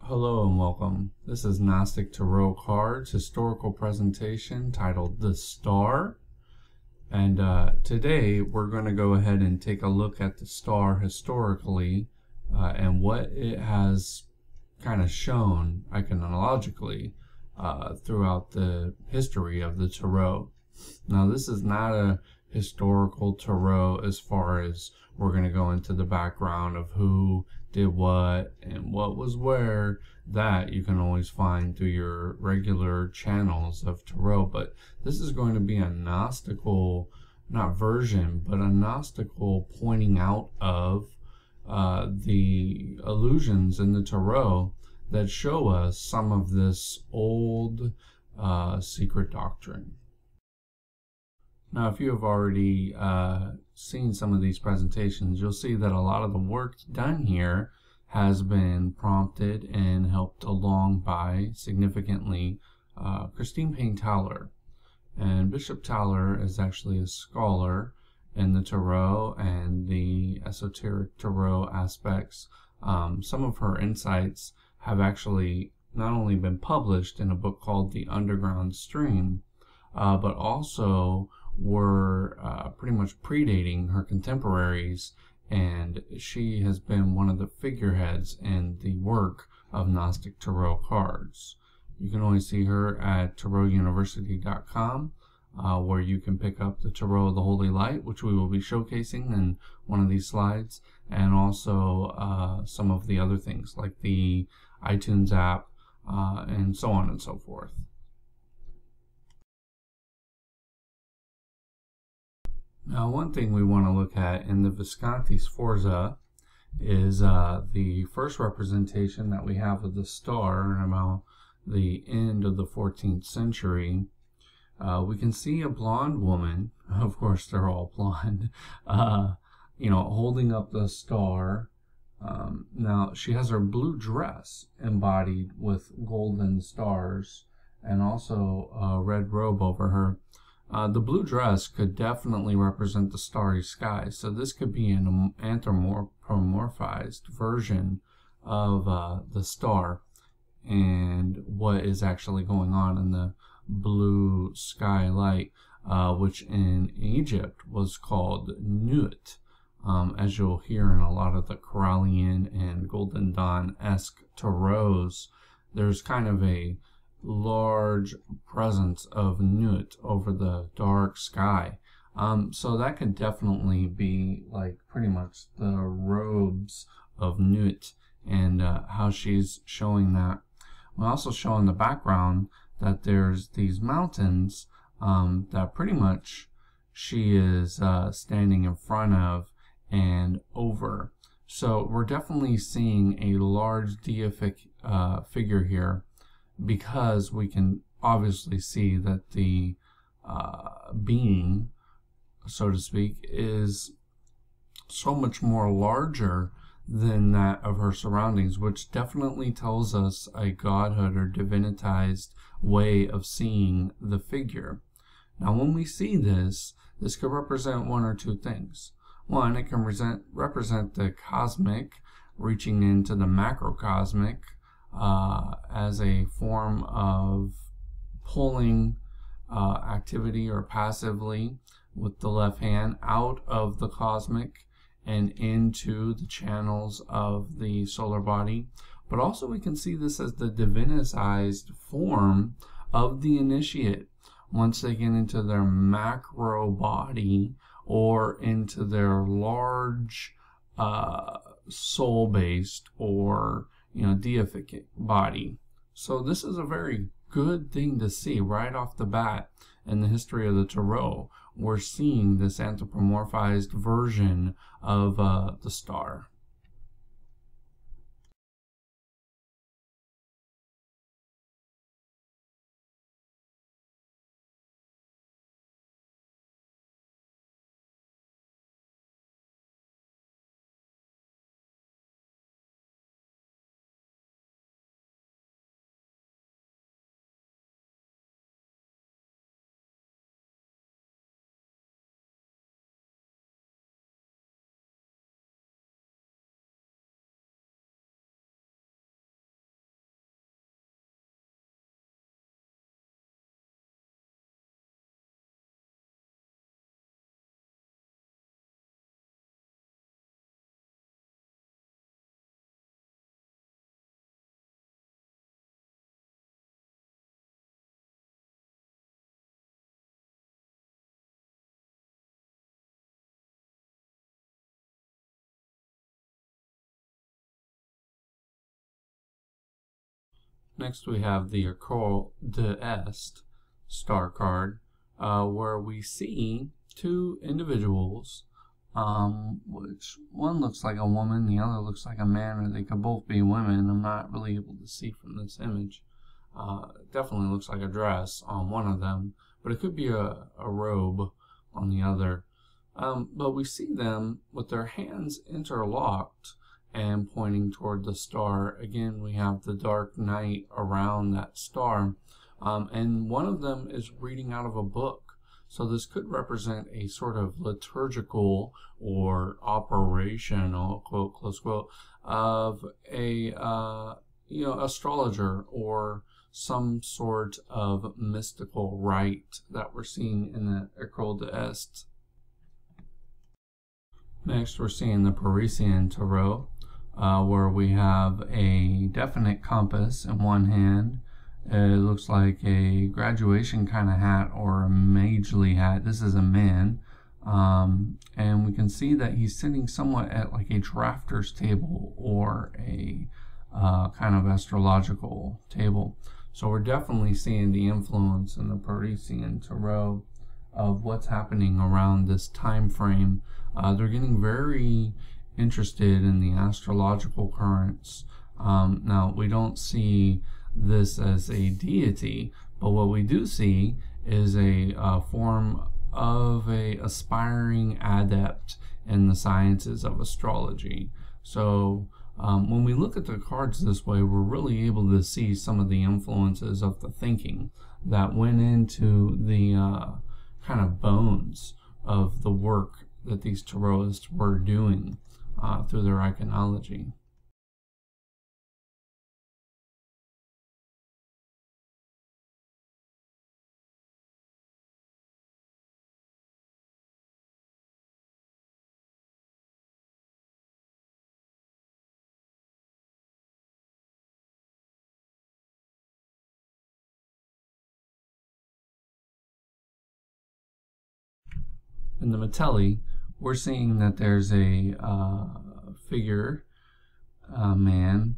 Hello and welcome. This is Gnostic Tarot Cards historical presentation titled The Star. And today we're going to go ahead and take a look at the star historically and what it has kind of shown iconologically throughout the history of the Tarot. Now, this is not a historical tarot as far as we're going to go into the background of who did what and what was where. That you can always find through your regular channels of tarot, but this is going to be a Gnostical, not version, but a Gnostical pointing out of the illusions in the tarot that show us some of this old secret doctrine. Now, if you have already seen some of these presentations, you'll see that a lot of the work done here has been prompted and helped along by, significantly, Christine Payne-Towler. And Bishop Towler is actually a scholar in the Tarot and the esoteric Tarot aspects. Some of her insights have actually not only been published in a book called The Underground Stream, but also were pretty much predating her contemporaries, and she has been one of the figureheads in the work of Gnostic Tarot Cards. You can always see her at tarotuniversity.com, where you can pick up the Tarot of the Holy Light, which we will be showcasing in one of these slides, and also some of the other things like the iTunes app and so on and so forth. Now, one thing we want to look at in the Visconti Sforza is the first representation that we have of the star in about the end of the 14th century. We can see a blonde woman, of course they're all blonde, holding up the star. Now, she has her blue dress embodied with golden stars and also a red robe over her. The blue dress could definitely represent the starry sky, so this could be an anthropomorphized version of the star and what is actually going on in the blue sky light, which in Egypt was called Nut, as you'll hear in a lot of the Corallian and Golden Dawn-esque tarots. There's kind of a large presence of Nut over the dark sky. So that could definitely be like pretty much the robes of Nut and how she's showing that. We also show in the background that there's these mountains that pretty much she is standing in front of and over. So we're definitely seeing a large deific figure here, because we can obviously see that the being, so to speak, is so much more larger than that of her surroundings, which definitely tells us a godhood or divinitized way of seeing the figure. Now, when we see this could represent one or two things. One, it can represent the cosmic reaching into the macrocosmic, as a form of pulling activity or passively with the left hand out of the cosmic and into the channels of the solar body. But also we can see this as the divinized form of the initiate once they get into their macro body or into their large soul-based or deific body. So this is a very good thing to see right off the bat in the history of the Tarot. We're seeing this anthropomorphized version of the star. Next we have the Occult Test star card, where we see two individuals, which one looks like a woman, the other looks like a man, or they could both be women. I'm not really able to see from this image. It definitely looks like a dress on one of them, but it could be a robe on the other. But we see them with their hands interlocked and pointing toward the star. Again, we have the dark night around that star, and one of them is reading out of a book. So this could represent a sort of liturgical or operational, quote, close quote, of a astrologer or some sort of mystical rite that we're seeing in the Occult Test. Next, we're seeing the Parisien Tarot, where we have a definite compass in one hand. It looks like a graduation kind of hat or a magely hat. This is a man. And we can see that he's sitting somewhat at like a drafter's table or a kind of astrological table. So we're definitely seeing the influence in the Parisien Tarot of what's happening around this time frame. They're getting very interested in the astrological currents. Now, we don't see this as a deity, but what we do see is a form of a aspiring adept in the sciences of astrology. So when we look at the cards this way, we're really able to see some of the influences of the thinking that went into the kind of bones of the work that these tarotists were doing through their iconology. In the Mattelli, we're seeing that there's a figure, a man,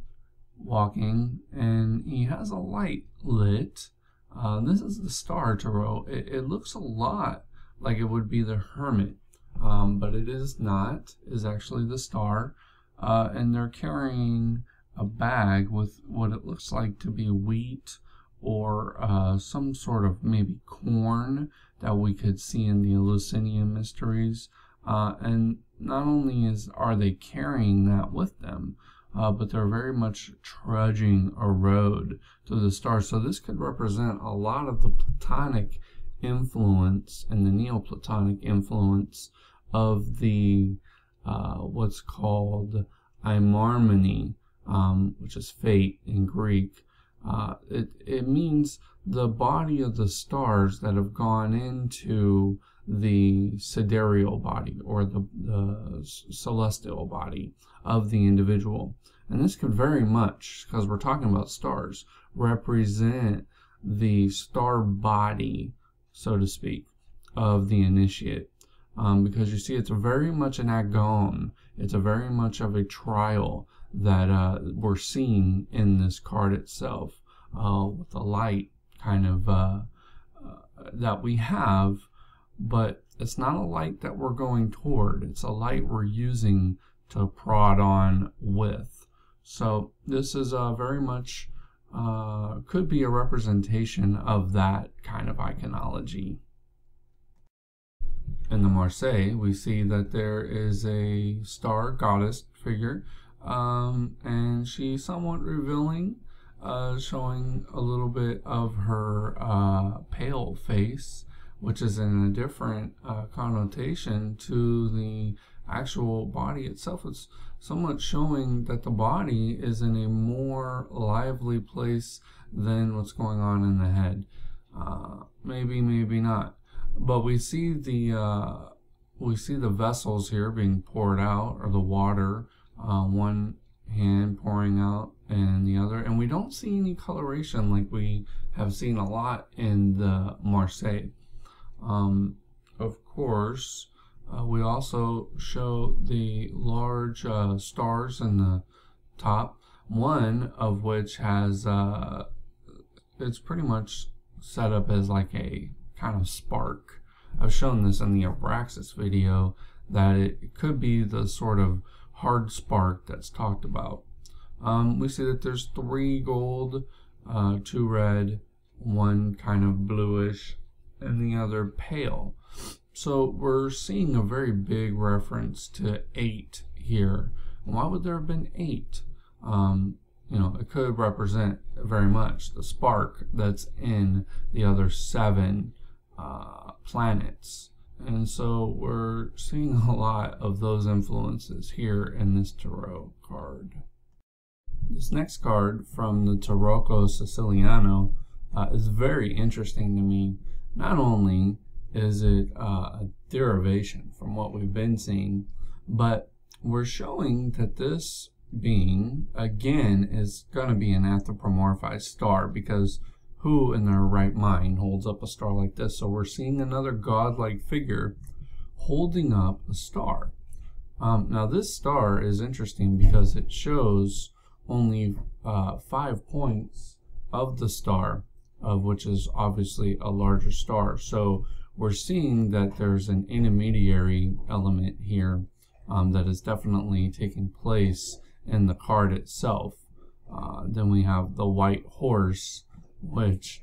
walking, and he has a light lit. This is the Star Tarot. It looks a lot like it would be the Hermit, but it is not. It's actually the Star, and they're carrying a bag with what it looks like to be wheat or some sort of maybe corn that we could see in the Eleusinian mysteries. And not only are they carrying that with them, but they're very much trudging a road to the stars. So this could represent a lot of the Platonic influence and the Neoplatonic influence of the what's called imarmony, which is fate in Greek. It means the body of the stars that have gone into the sidereal body or the celestial body of the individual. And this could very much, because we're talking about stars, represent the star body, so to speak, of the initiate. Because you see, it's very much an agon. It's a very much of a trial that we're seeing in this card itself, with the light kind of that we have, but it's not a light that we're going toward. It's a light we're using to prod on with. So this is very much could be a representation of that kind of iconology. In the Marseille, we see that there is a star goddess figure, and she's somewhat revealing, showing a little bit of her pale face, which is in a different connotation to the actual body itself. It's somewhat showing that the body is in a more lively place than what's going on in the head. Maybe, maybe not. But we see the vessels here being poured out, or the water, one hand pouring out and the other, and we don't see any coloration like we have seen a lot in the Marseille. Of course, we also show the large stars in the top, one of which has it's pretty much set up as like a kind of spark. I've shown this in the Abraxas video that it could be the sort of hard spark that's talked about. We see that there's 3 gold, 2 red, 1 kind of bluish, and the other pale. So we're seeing a very big reference to 8 here. Why would there have been 8? You know, it could represent very much the spark that's in the other 7 planets. And so we're seeing a lot of those influences here in this tarot card. This next card from the Tarocco Siciliano is very interesting to me. Not only is it a derivation from what we've been seeing, but we're showing that this being, again, is going to be an anthropomorphized star, because who in their right mind holds up a star like this? So we're seeing another godlike figure holding up a star. Now this star is interesting because it shows only 5 points of the star, of which is obviously a larger star. So we're seeing that there's an intermediary element here that is definitely taking place in the card itself. Then we have the white horse, which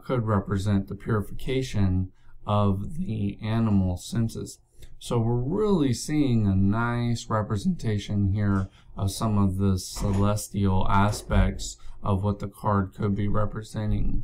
could represent the purification of the animal senses. So we're really seeing a nice representation here of some of the celestial aspects of what the card could be representing.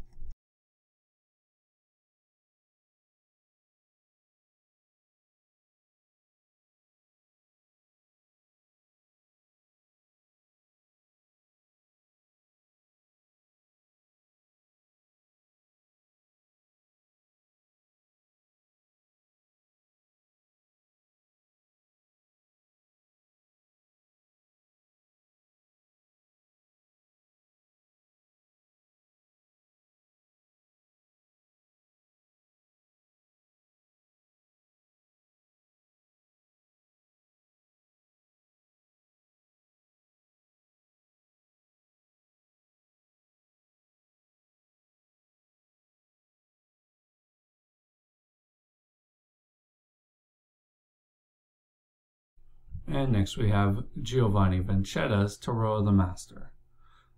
And next we have Giovanni Vancetta's Tarot of the Master.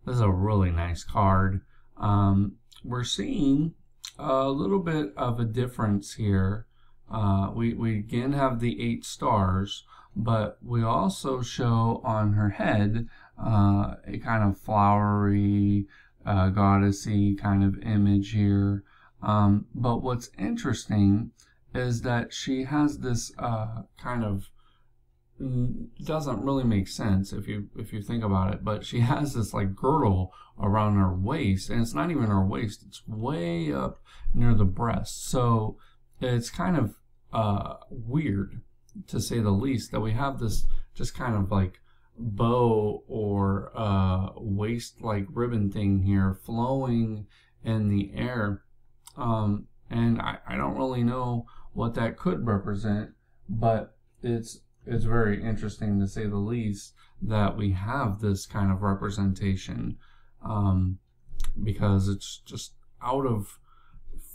This is a really nice card. We're seeing a little bit of a difference here. We again have the 8 stars, but we also show on her head a kind of flowery, goddessy kind of image here. But what's interesting is that she has this kind of, doesn't really make sense if you think about it, but she has this like girdle around her waist, and it's not even her waist, it's way up near the breast. So it's kind of weird, to say the least, that we have this just kind of like bow or waist like ribbon thing here flowing in the air, and I don't really know what that could represent, but it's very interesting, to say the least, that we have this kind of representation, because it's just out of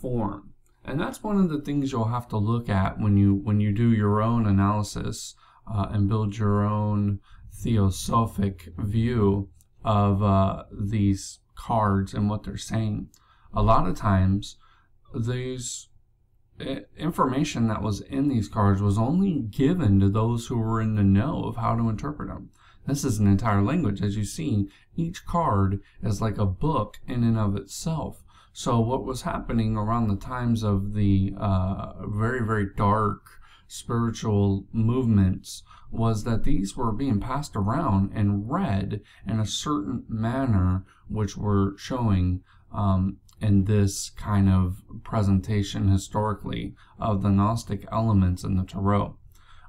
form. And that's one of the things you'll have to look at when you do your own analysis and build your own theosophic view of these cards and what they're saying. A lot of times, these information that was in these cards was only given to those who were in the know of how to interpret them. This is an entire language. As you see, each card is like a book in and of itself. So what was happening around the times of the very, very dark spiritual movements was that these were being passed around and read in a certain manner, which were showing in this kind of presentation historically of the Gnostic elements in the Tarot.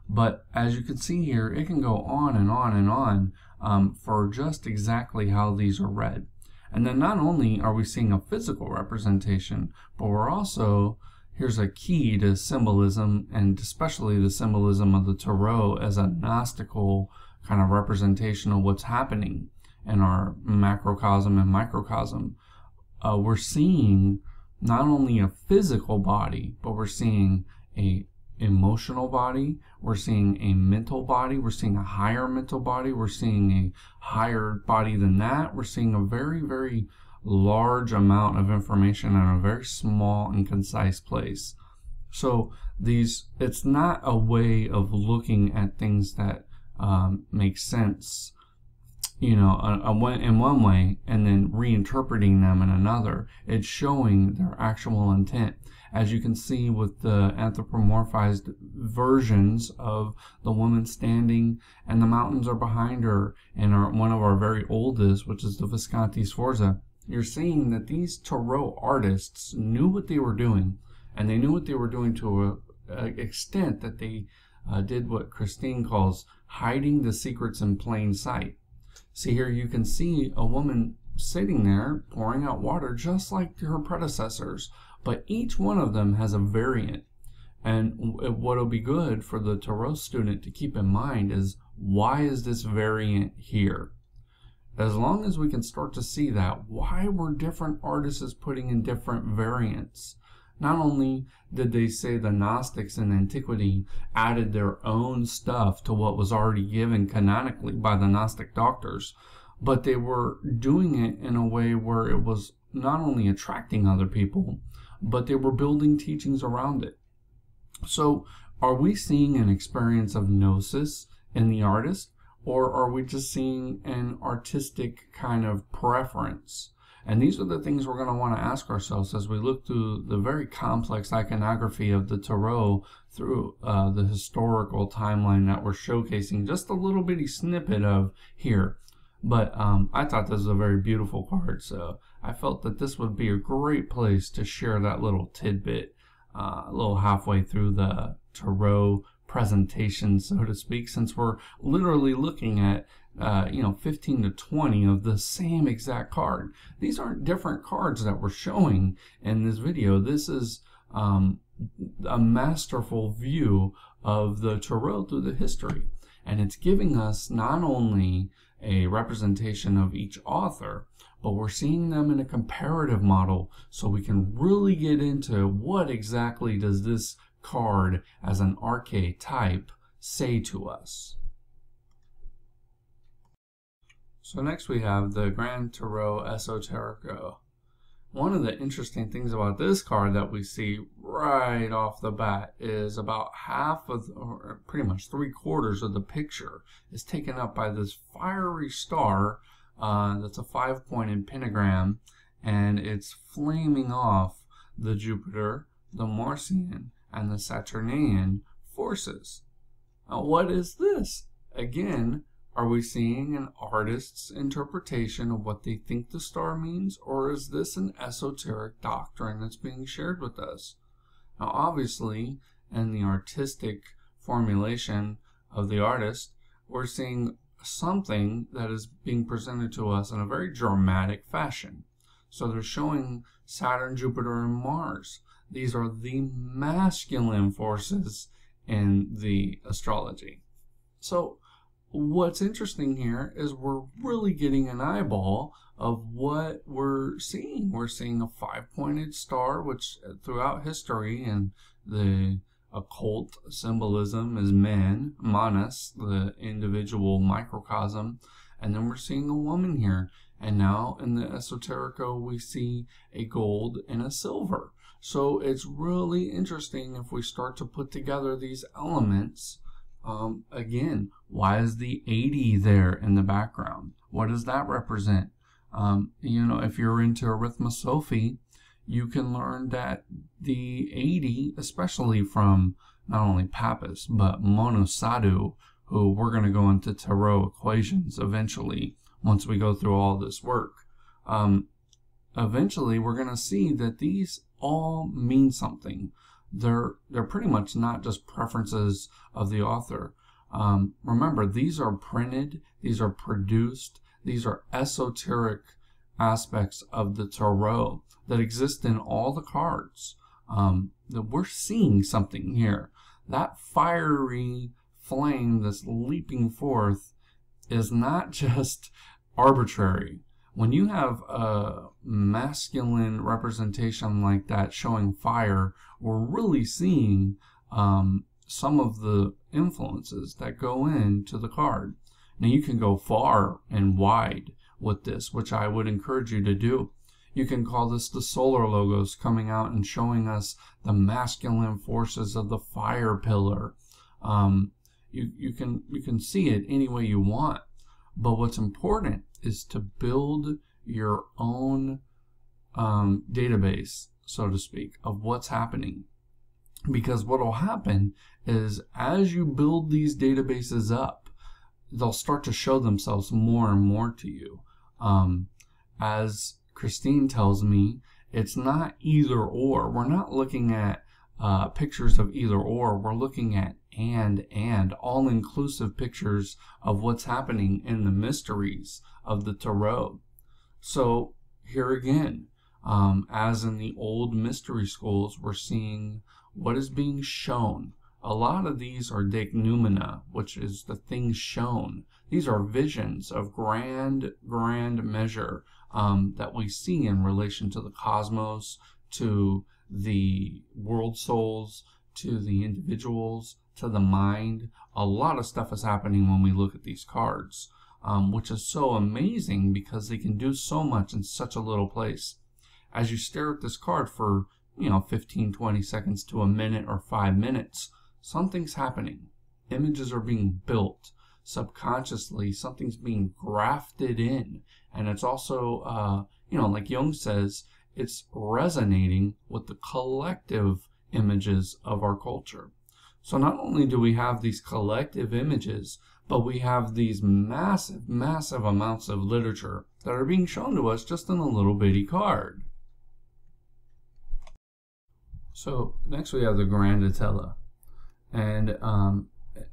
But as you can see here, it can go on and on and on for just exactly how these are read. And then not only are we seeing a physical representation, but we're also, here's a key to symbolism, and especially the symbolism of the Tarot as a Gnostical kind of representation of what's happening in our macrocosm and microcosm. we're seeing not only a physical body, but we're seeing a emotional body, we're seeing a mental body, we're seeing a higher mental body, we're seeing a higher body than that, we're seeing a very, very large amount of information in a very small and concise place. So it's not a way of looking at things that make sense, you know, in one way and then reinterpreting them in another. It's showing their actual intent. As you can see with the anthropomorphized versions of the woman standing and the mountains are behind her, and one of our very oldest, which is the Visconti Sforza, you're seeing that these Tarot artists knew what they were doing, and they knew what they were doing to an extent that they did what Christine calls hiding the secrets in plain sight. See, here you can see a woman sitting there pouring out water just like her predecessors, but each one of them has a variant. And what'll be good for the Tarot student to keep in mind is, why is this variant here? As long as we can start to see that, why were different artists putting in different variants? Not only did they say the Gnostics in antiquity added their own stuff to what was already given canonically by the Gnostic doctors, but they were doing it in a way where it was not only attracting other people, but they were building teachings around it. So are we seeing an experience of gnosis in the artist, or are we just seeing an artistic kind of preference? And these are the things we're going to want to ask ourselves as we look through the very complex iconography of the Tarot through the historical timeline that we're showcasing just a little bitty snippet of here. But I thought this was a very beautiful card, so I felt that this would be a great place to share that little tidbit a little halfway through the Tarot presentation, so to speak, since we're literally looking at 15 to 20 of the same exact card. These aren't different cards that we're showing in this video. This is a masterful view of the Tarot through the history, and it's giving us not only a representation of each author, but we're seeing them in a comparative model, so we can really get into what exactly does this card as an archetype say to us. So next we have the Grand Tarot Esoterico. One of the interesting things about this card that we see right off the bat is about half of, or pretty much 3/4 of the picture is taken up by this fiery star that's a 5-pointed pentagram, and it's flaming off the Jupiter, the Martian, and the Saturnian forces. Now, what is this? Again, are we seeing an artist's interpretation of what they think the star means, or is this an esoteric doctrine that's being shared with us? Now, obviously, in the artistic formulation of the artist, we're seeing something that is being presented to us in a very dramatic fashion. So they're showing Saturn, Jupiter, and Mars. These are the masculine forces in the astrology. So what's interesting here is we're really getting an eyeball of what we're seeing. We're seeing a 5-pointed star, which throughout history and the occult symbolism is man, manas, the individual microcosm, and then we're seeing a woman here. And now in the Esoterico we see a gold and a silver. So it's really interesting if we start to put together these elements. Again, why is the 80 there in the background? What does that represent? If you're into arithmosophy, you can learn that the 80, especially from not only Pappas, but Monosadu, who we're going to go into Tarot equations eventually, once we go through all this work. Eventually, we're going to see that these all mean something. They're pretty much not just preferences of the author. Remember, these are printed, these are produced, these are esoteric aspects of the Tarot that exist in all the cards. That we're seeing something here. That fiery flame that's leaping forth is not just arbitrary. when you have a masculine representation like that showing fire, we're really seeing some of the influences that go into the card. Now you can go far and wide with this, which I would encourage you to do. You can call this the solar logos coming out and showing us the masculine forces of the fire pillar. You can see it any way you want, but what's important is to build your own database, so to speak, of what's happening. Because what will happen is as you build these databases up, they'll start to show themselves more and more to you. As Christine tells me, it's not either or. We're not looking at pictures of either or. We're looking at and all-inclusive pictures of what's happening in the mysteries of the Tarot. So here again, as in the old mystery schools, we're seeing what is being shown. A lot of these are deignoumena, which is the things shown. These are visions of grand measure that we see in relation to the cosmos, to the world souls, to the individuals, to the mind. A lot of stuff is happening when we look at these cards, which is so amazing because they can do so much in such a little place. As you stare at this card for 15, 20 seconds to a minute or 5 minutes, something's happening. Images are being built subconsciously. Something's being grafted in, and it's also like Jung says, it's resonating with the collective images of our culture. So not only do we have these collective images, but we have these massive amounts of literature that are being shown to us just in a little bitty card. So next we have the Grand Atella, and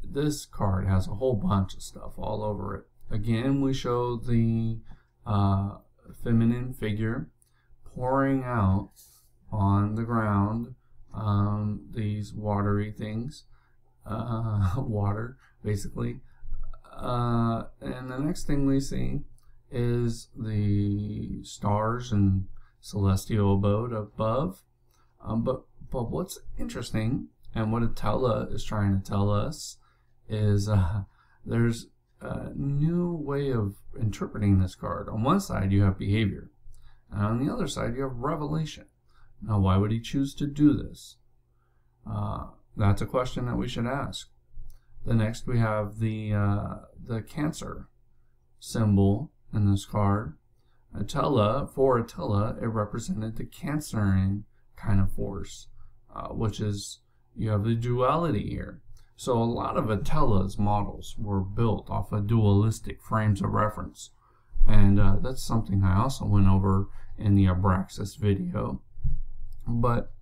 this card has a whole bunch of stuff all over it. Again, we show the feminine figure pouring out on the ground these watery things, water basically, and the next thing we see is the stars and celestial abode above. But what's interesting, and what Atella is trying to tell us, is there's a new way of interpreting this card. On one side you have behavior, and on the other side you have revelation. Now why would he choose to do this? That's a question that we should ask. The next we have the Cancer symbol in this card. Atella, for Atella, it represented the Cancerian kind of force, which is, you have the duality here. So a lot of Atella's models were built off of dualistic frames of reference, and that's something I also went over in the Abraxas video. But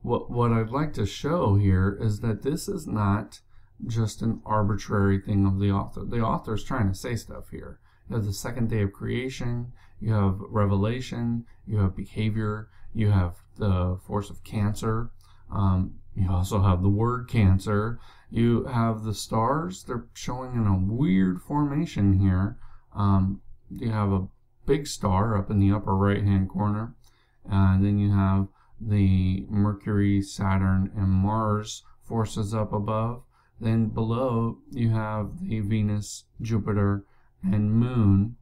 what I'd like to show here is that this is not just an arbitrary thing of the author. The author is trying to say stuff here. You have the second day of creation, you have revelation, you have behavior, you have the force of Cancer, you also have the word Cancer, you have the stars. They're showing in a weird formation here. You have a big star up in the upper right hand corner, and then you have the Mercury, Saturn, and Mars forces up above. Then below you have the Venus, Jupiter, and Moon.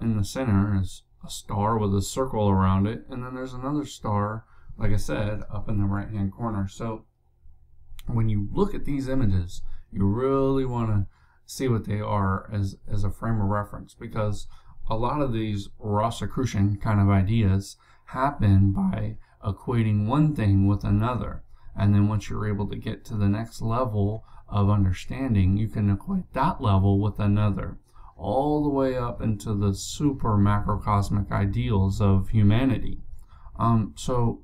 In the center is a star with a circle around it, and then there's another star, like I said, up in the right hand corner. So when you look at these images, you really want to see what they are as a frame of reference, because a lot of these Rosicrucian kind of ideas happen by equating one thing with another, and then once you're able to get to the next level of understanding, you can equate that level with another, all the way up into the super macrocosmic ideals of humanity. So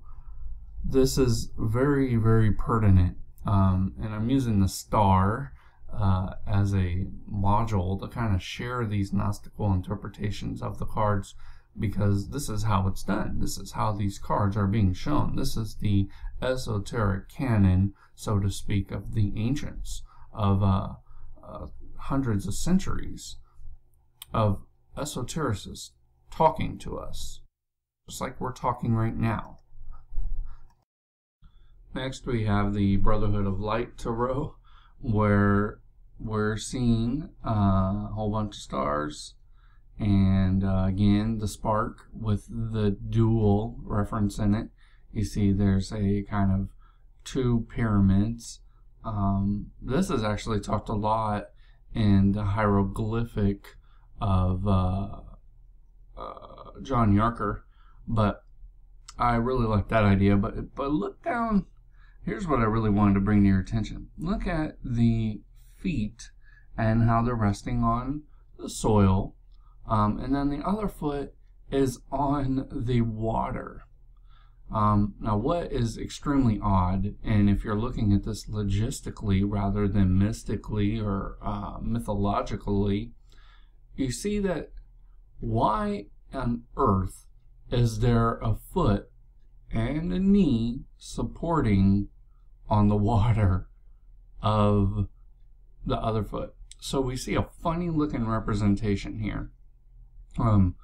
this is very, very pertinent, and I'm using the star as a module to kind of share these Gnostical interpretations of the cards, because this is how it's done. This is how these cards are being shown. This is the esoteric canon, so to speak, of the ancients, of hundreds of centuries of esotericists talking to us, just like we're talking right now. Next, we have the Brotherhood of Light Tarot, where we're seeing a whole bunch of stars, and again, the spark with the dual reference in it. You see there's a kind of two pyramids. This is actually talked a lot in the hieroglyphic of John Yarker, but I really like that idea. But look down. Here's what I really wanted to bring to your attention. Look at the feet and how they're resting on the soil, and then the other foot is on the water. Now, what is extremely odd, and if you're looking at this logistically rather than mystically or mythologically, you see that why on earth is there a foot and a knee supporting on the water of the other foot? So we see a funny looking representation here. And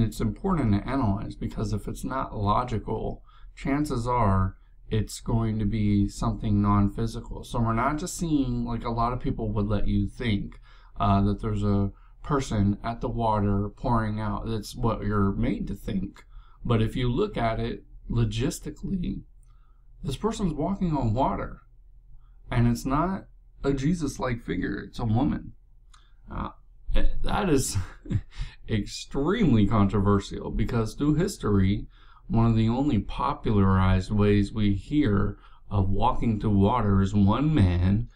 it's important to analyze, because if it's not logical, chances are it's going to be something non-physical. So we're not just seeing, like a lot of people would let you think, that there's a person at the water pouring out. That's what you're made to think. But if you look at it logistically, this person's walking on water. And it's not a Jesus-like figure, it's a woman. That is extremely controversial, because through history, one of the only popularized ways we hear of walking through water is one man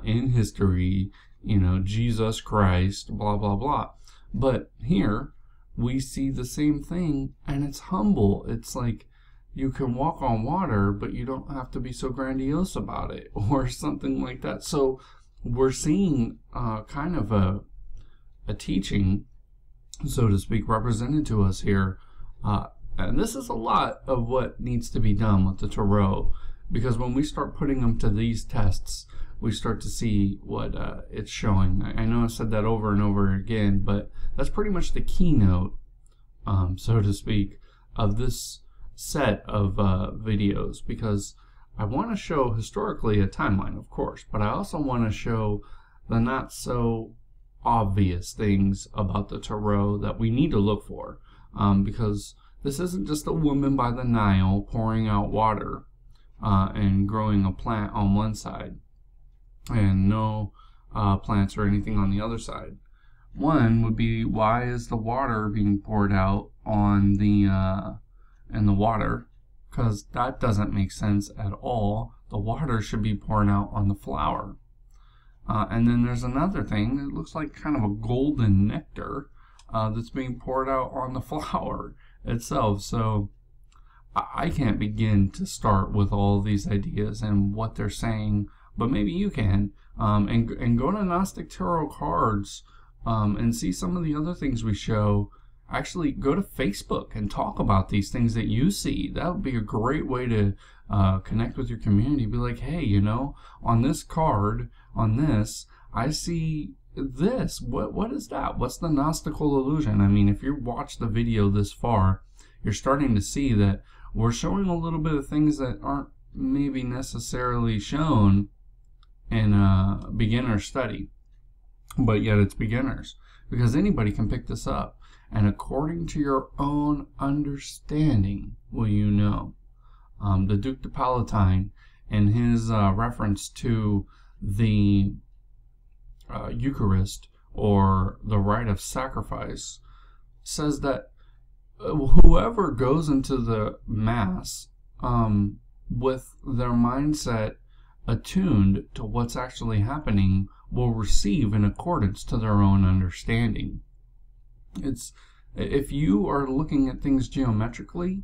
in history, you know, Jesus Christ, blah, blah, blah. But here we see the same thing, and it's humble. It's like you can walk on water, but you don't have to be so grandiose about it, or something like that. So we're seeing kind of a teaching, so to speak, represented to us here. And this is a lot of what needs to be done with the Tarot, because when we start putting them to these tests, we start to see what it's showing. I know I said that over and over again, but that's pretty much the keynote, so to speak, of this set of videos, because I want to show historically a timeline, of course, but I also want to show the not so obvious things about the Tarot that we need to look for, because this isn't just a woman by the Nile pouring out water and growing a plant on one side and no plants or anything on the other side. One would be, why is the water being poured out on the in the water? Because that doesn't make sense at all. The water should be pouring out on the flower. And then there's another thing. It looks like kind of a golden nectar that's being poured out on the flower itself. So I can't begin to start with all these ideas and what they're saying, but maybe you can. And go to Gnostic Tarot Cards and see some of the other things we show. Actually, go to Facebook and talk about these things that you see. That would be a great way to connect with your community. Be like, hey, you know, on this card, on this, I see this. What is that? What's the Gnostical illusion? I mean, if you watch the video this far, you're starting to see that we're showing a little bit of things that aren't maybe necessarily shown in a beginner study, but yet it's beginners, because anybody can pick this up. And according to your own understanding, will you know. The Duke de Palatine, in his reference to the Eucharist, or the rite of sacrifice, says that whoever goes into the Mass with their mindset attuned to what's actually happening will receive in accordance to their own understanding. It's, if you are looking at things geometrically,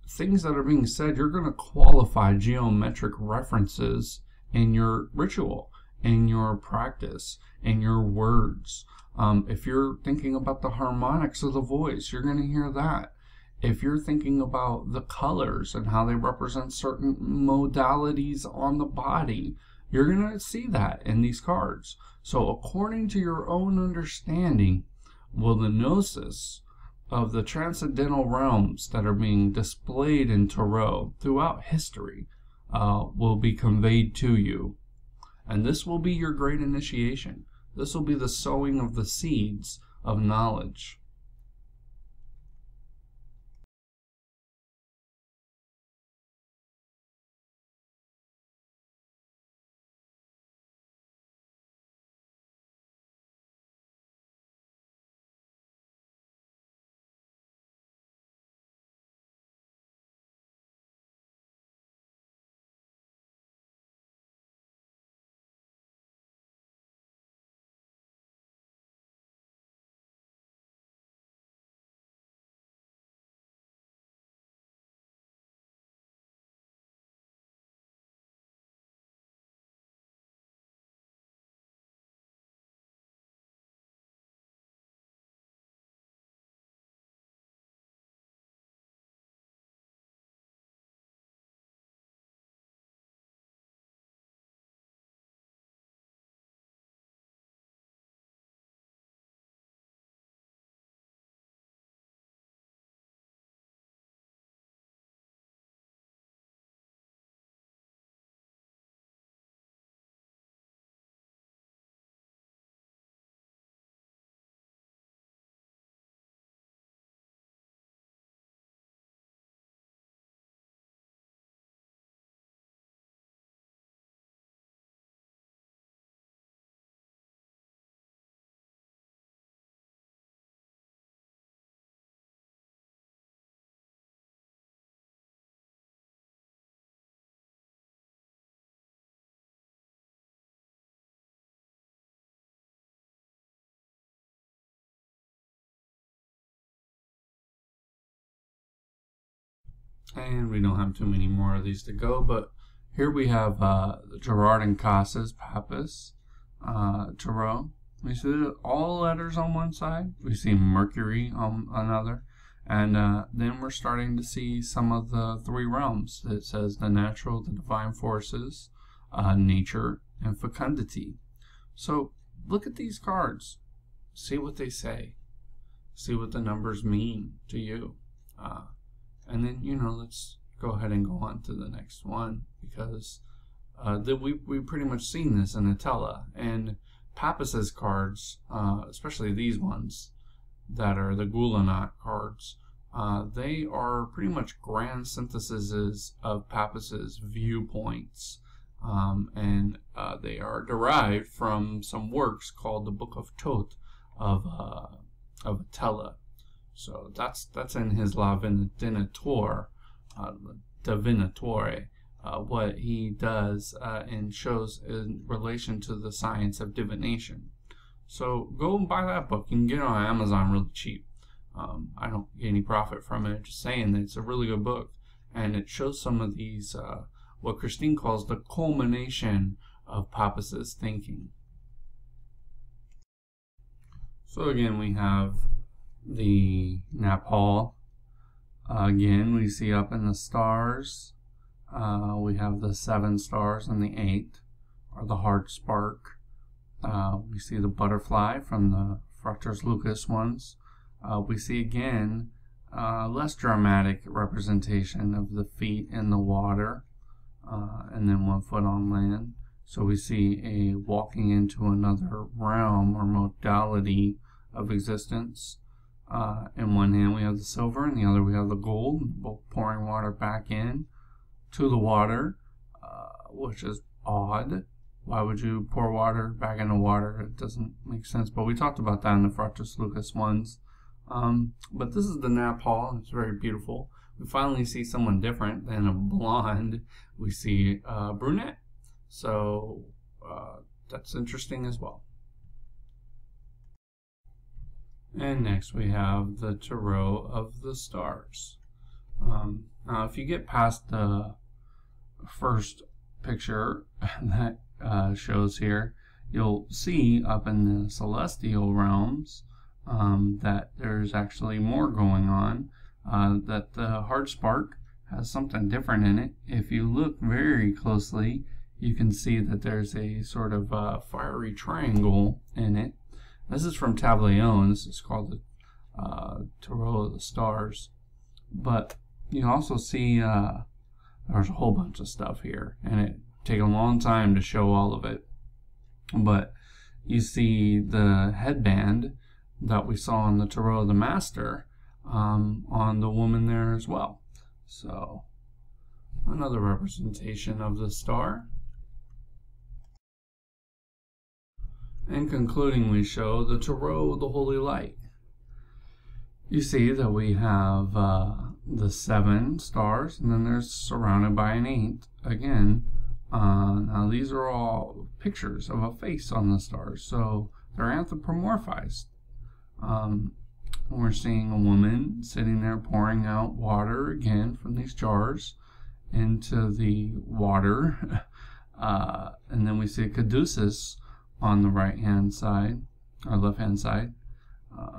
things that are being said, you're going to qualify geometric references in your ritual, in your practice, in your words. If you're thinking about the harmonics of the voice, you're going to hear that. If you're thinking about the colors and how they represent certain modalities on the body, you're going to see that in these cards. So according to your own understanding, will the gnosis of the transcendental realms that are being displayed in Tarot throughout history will be conveyed to you. And this will be your great initiation. This will be the sowing of the seeds of knowledge. And we don't have too many more of these to go, but here we have Gerard and Casas, Pappas Turo. We see all letters on one side. We see Mercury on another. And then we're starting to see some of the three realms. It says the natural, the divine forces, nature, and fecundity. So look at these cards. See what they say. See what the numbers mean to you. And then, let's go ahead and go on to the next one, because we've pretty much seen this in Atella. And Pappas's cards, especially these ones that are the Gulanat cards, they are pretty much grand syntheses of Pappas's viewpoints. And they are derived from some works called the Book of Thoth of Atella. So that's in his La Divinator, Divinatore, what he does and shows in relation to the science of divination. So go and buy that book. You can get it on Amazon really cheap. I don't get any profit from it. Just saying that it's a really good book, and it shows some of these what Christine calls the culmination of Pappas's thinking. So again, we have the Nepal. Again, we see up in the stars, we have the 7 stars and the 8, or the heart spark. We see the butterfly from the Fructus Lucas ones. We see again less dramatic representation of the feet in the water, and then 1 foot on land. So we see a walking into another realm or modality of existence. In one hand we have the silver, in the other we have the gold, both pouring water back in to the water, which is odd. Why would you pour water back into water? It doesn't make sense, but we talked about that in the Fructus Lucas ones. But this is the Nepal. It's very beautiful. We finally see someone different than a blonde. We see a brunette. So that's interesting as well. And next we have the Tarot of the Stars. Now if you get past the first picture that shows here, you'll see up in the celestial realms that there's actually more going on, that the heart spark has something different in it. If you look very closely, you can see that there's a sort of fiery triangle in it. This is from Tableau. This is called Tarot of the Stars. But you also see there's a whole bunch of stuff here, and it take a long time to show all of it. But you see the headband that we saw in the Tarot of the Master on the woman there as well. So another representation of the star. And concluding, we show the Tarot of the Holy Light. You see that we have the 7 stars, and then there's surrounded by an 8 again. Now these are all pictures of a face on the stars, so they're anthropomorphized. We're seeing a woman sitting there pouring out water again from these jars into the water. And then we see a caduceus on the right hand side, or left hand side.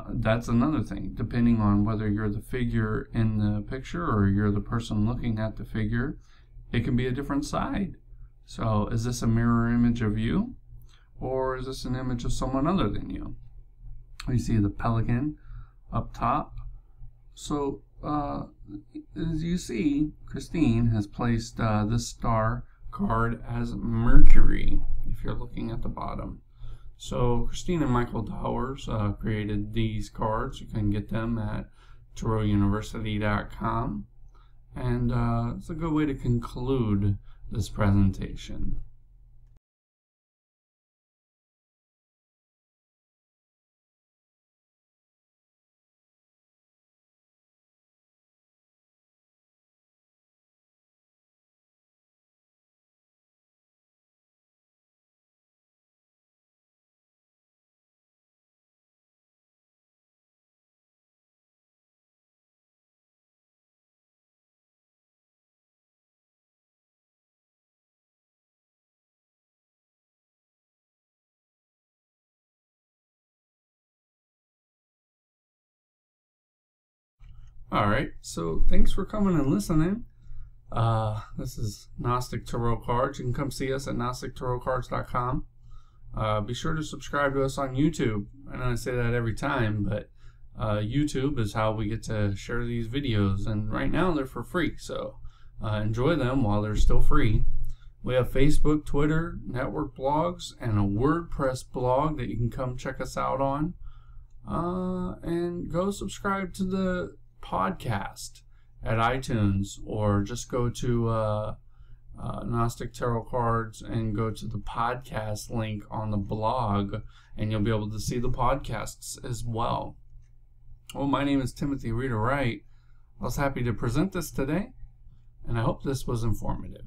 That's another thing, depending on whether you're the figure in the picture or you're the person looking at the figure, it can be a different side. So is this a mirror image of you, or is this an image of someone other than you? We see the pelican up top. So as you see, Christine has placed this star card as Mercury, if you're looking at the bottom. So Christine and Michael Towers created these cards. You can get them at tarouniversity.com. And it's a good way to conclude this presentation. Alright, so thanks for coming and listening. This is Gnostic Tarot Cards. You can come see us at gnostictarotcards.com. Be sure to subscribe to us on YouTube. I know I say that every time, but YouTube is how we get to share these videos. And right now they're for free, so enjoy them while they're still free. We have Facebook, Twitter, network blogs, and a WordPress blog that you can come check us out on. And go subscribe to the podcast at iTunes, or just go to Gnostic Tarot Cards and go to the podcast link on the blog, and you'll be able to see the podcasts as well. Well, my name is Timothy Reeder-Wright. I was happy to present this today, and I hope this was informative.